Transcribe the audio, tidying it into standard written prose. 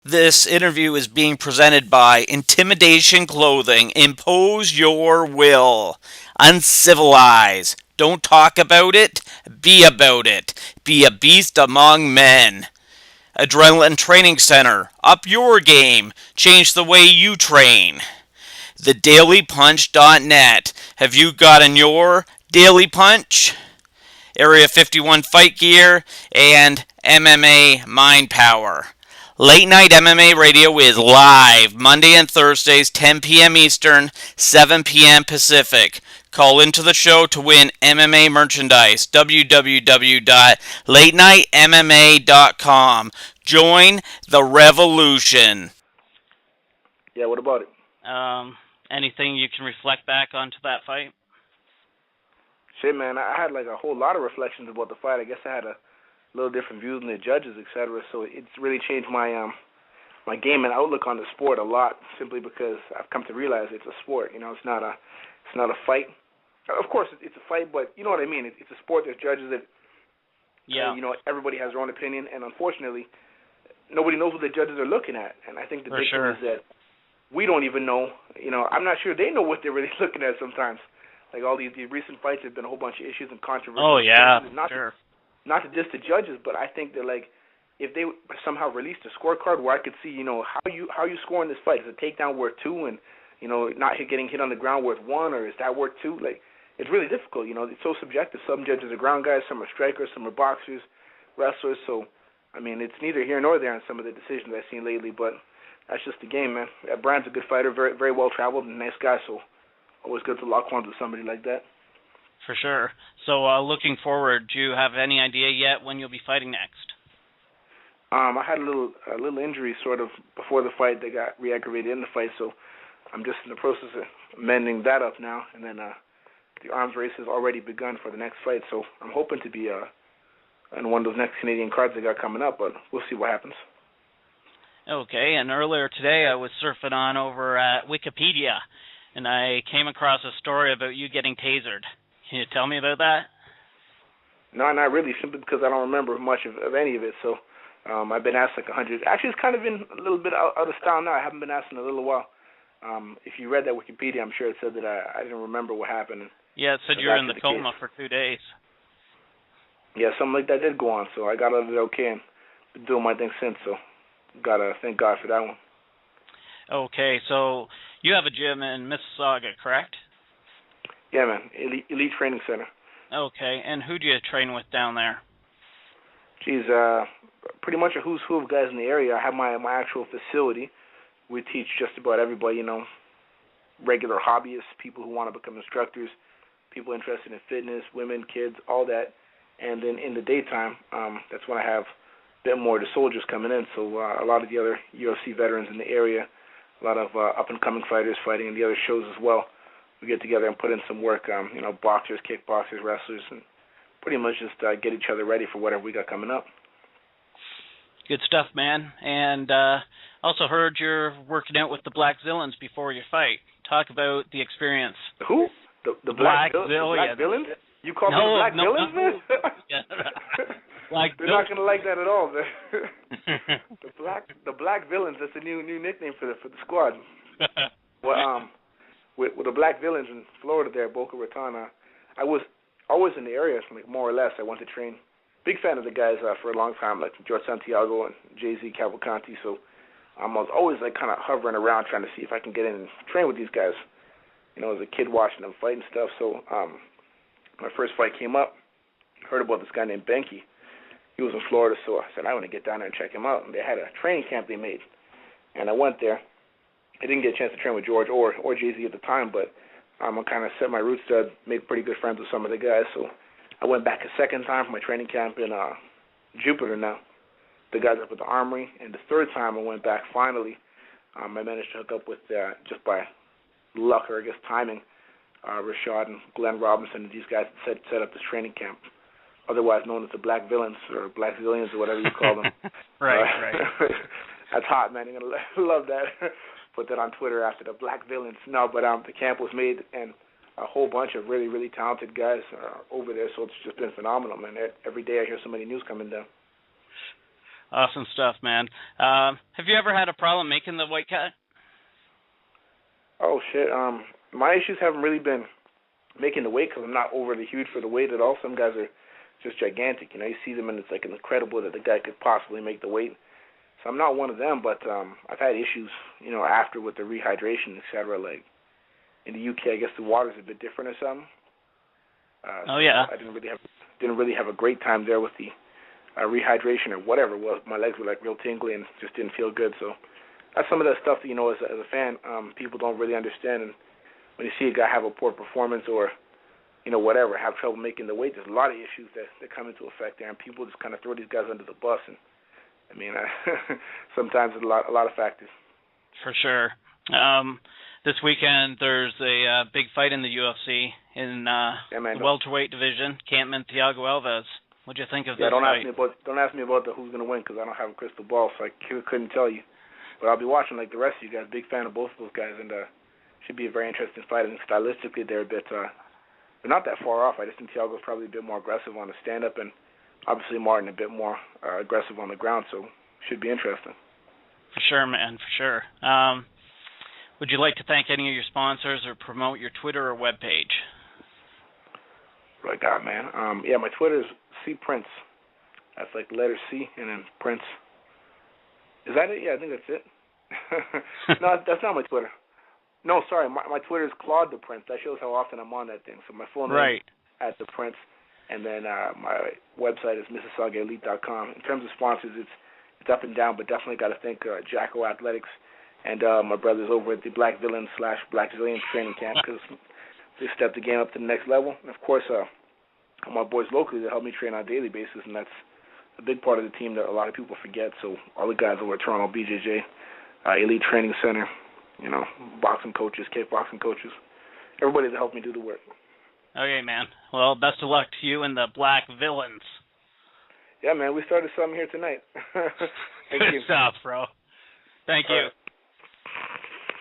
This interview is being presented by Intimidation Clothing. Impose your will. Uncivilize. Don't talk about it. Be about it. Be a beast among men. Adrenaline Training Center. Up your game. Change the way you train. TheDailyPunch.net. Have you gotten your Daily Punch? Area 51 Fight Gear, and MMA Mind Power. Late Night MMA Radio is live Monday and Thursdays, 10 p.m. Eastern, 7 p.m. Pacific. Call into the show to win MMA merchandise. www.latenightmma.com. Join the revolution. Yeah, what about it? Um, Anything you can reflect back onto that fight? Shit, man, I had like a whole lot of reflections about the fight. I guess I had a little different views than the judges, etc. So it's really changed my game and outlook on the sport a lot, simply because I've come to realize it's a sport. It's not a fight. Of course, it's a fight, but you know what I mean. It's a sport. There's judges that, Yeah, everybody has their own opinion, and unfortunately, nobody knows what the judges are looking at. And I think the for big sure. thing is that we don't even know. I'm not sure they know what they're really looking at sometimes. Like all these recent fights have been a whole bunch of issues and controversies. Oh yeah, Not sure. not to diss the judges, but I think that like if they somehow released a scorecard where I could see, how you scoring this fight. Is a takedown worth 2, and not getting hit on the ground worth 1, or is that worth 2? Like it's really difficult. It's so subjective. Some judges are ground guys, some are strikers, some are boxers, wrestlers. So I mean, it's neither here nor there in some of the decisions I've seen lately, but that's just the game, man. Brian's a good fighter, very very well traveled, and nice guy. So always good to lock horns with somebody like that. For sure. So, looking forward, do you have any idea yet when you'll be fighting next? I had a little injury sort of before the fight that got re-aggravated in the fight, so I'm just in the process of mending that up now. And then the arms race has already begun for the next fight, so I'm hoping to be on one of those next Canadian cards they got coming up, but we'll see what happens. Okay, and earlier today I was surfing on over at Wikipedia, and I came across a story about you getting tasered. Can you tell me about that? No, not really, simply because I don't remember much of any of it, so I've been asked like 100. Actually, it's kind of been a little bit out of style now. I haven't been asked in a little while. If you read that Wikipedia, I'm sure it said that I didn't remember what happened. Yeah, it said you were in the coma for 2 days. Yeah, something like that did go on, so I got out of it okay and been doing my thing since, so gotta thank God for that one. Okay, so you have a gym in Mississauga, correct? Yeah, man, Elite Training Center. Okay, and who do you train with down there? Geez, pretty much a who's who of guys in the area. I have my actual facility. We teach just about everybody, regular hobbyists, people who want to become instructors, people interested in fitness, women, kids, all that. And then in the daytime, that's when I have a bit more of the soldiers coming in. So a lot of the other UFC veterans in the area, a lot of up-and-coming fighters fighting in the other shows as well. We get together and put in some work, boxers, kickboxers, wrestlers, and pretty much just get each other ready for whatever we got coming up. Good stuff, man. And also heard you're working out with the Black Zillins before your fight. Talk about the experience. Who? The Black Villains? You call them the Black Villains, man? They're not gonna like that at all, man. the Black Villains. That's a new nickname for the squad. Well, with the Black Villains in Florida, there, Boca Raton, I was always in the area, like more or less. I went to train. Big fan of the guys for a long time, like George Santiago and Jay-Z Cavalcanti. So I was always like kind of hovering around trying to see if I can get in and train with these guys. As a kid watching them fight and stuff. So my first fight came up. Heard about this guy named Benke. He was in Florida, so I said I want to get down there and check him out. And they had a training camp they made, and I went there. I didn't get a chance to train with George or Jay-Z at the time, but I kind of set my roots there, made pretty good friends with some of the guys. So I went back a second time for my training camp in Jupiter now. The guys up at the Armory. And the third time I went back finally, I managed to hook up with, just by luck or I guess timing, Rashad and Glenn Robinson and these guys set up this training camp, otherwise known as the Black Villains or Black Zillions or whatever you call them. Right. That's hot, man. You're going to love that. Put that on Twitter after the Black Villains. No, but the camp was made, and a whole bunch of really, really talented guys over there, so it's just been phenomenal, man. Every day I hear so many news coming down. Awesome stuff, man. Have you ever had a problem making the weight cut? Oh shit. My issues haven't really been making the weight because I'm not overly huge for the weight at all. Some guys are just gigantic. You know, you see them and it's like incredible that the guy could possibly make the weight. So I'm not one of them, but I've had issues, you know, after with the rehydration, etc. Like in the UK, I guess the water's a bit different or something. Oh yeah. I didn't really have a great time there with the rehydration or whatever it was. My legs were like real tingly and just didn't feel good. So that's some of that stuff that, you know, as a fan, people don't really understand. And when you see a guy have a poor performance or, you know, whatever, have trouble making the weight, there's a lot of issues that come into effect there, and people just kind of throw these guys under the bus. And I mean, sometimes it's a lot of factors. For sure. This weekend there's a big fight in the UFC in the welterweight division. Campman Thiago Alves. What'd you think of this fight? Don't ask me about who's gonna win because I don't have a crystal ball, so I couldn't tell you. But I'll be watching like the rest of you guys. Big fan of both of those guys, and should be a very interesting fight. And stylistically, they're they're not that far off. I just think Thiago's probably a bit more aggressive on the stand-up, and obviously Martin a bit more aggressive on the ground. So should be interesting. For sure, man. For sure. Would you like to thank any of your sponsors or promote your Twitter or webpage? Right, God, man. Yeah, my Twitter is C Prince. That's like the letter C and then Prince. Is that it? Yeah, I think that's it. No, that's not my Twitter. No, sorry, my Twitter is Claude the Prince. That shows how often I'm on that thing. So my full name at the Prince, and then my website is MississaugaElite.com. In terms of sponsors, it's up and down, but definitely got to thank Jacko Athletics and my brothers over at the Black Villains / Black Zillions training camp because they stepped the game up to the next level. And of course, my boys locally that help me train on a daily basis, and that's a big part of the team that a lot of people forget. So all the guys over at Toronto BJJ, Elite Training Center, you know, boxing coaches, kickboxing coaches, everybody that helped me do the work. Okay, man. Well, best of luck to you and the Black Villains. Yeah, man, we started something here tonight. Thank you. Good stuff, bro. Thank you.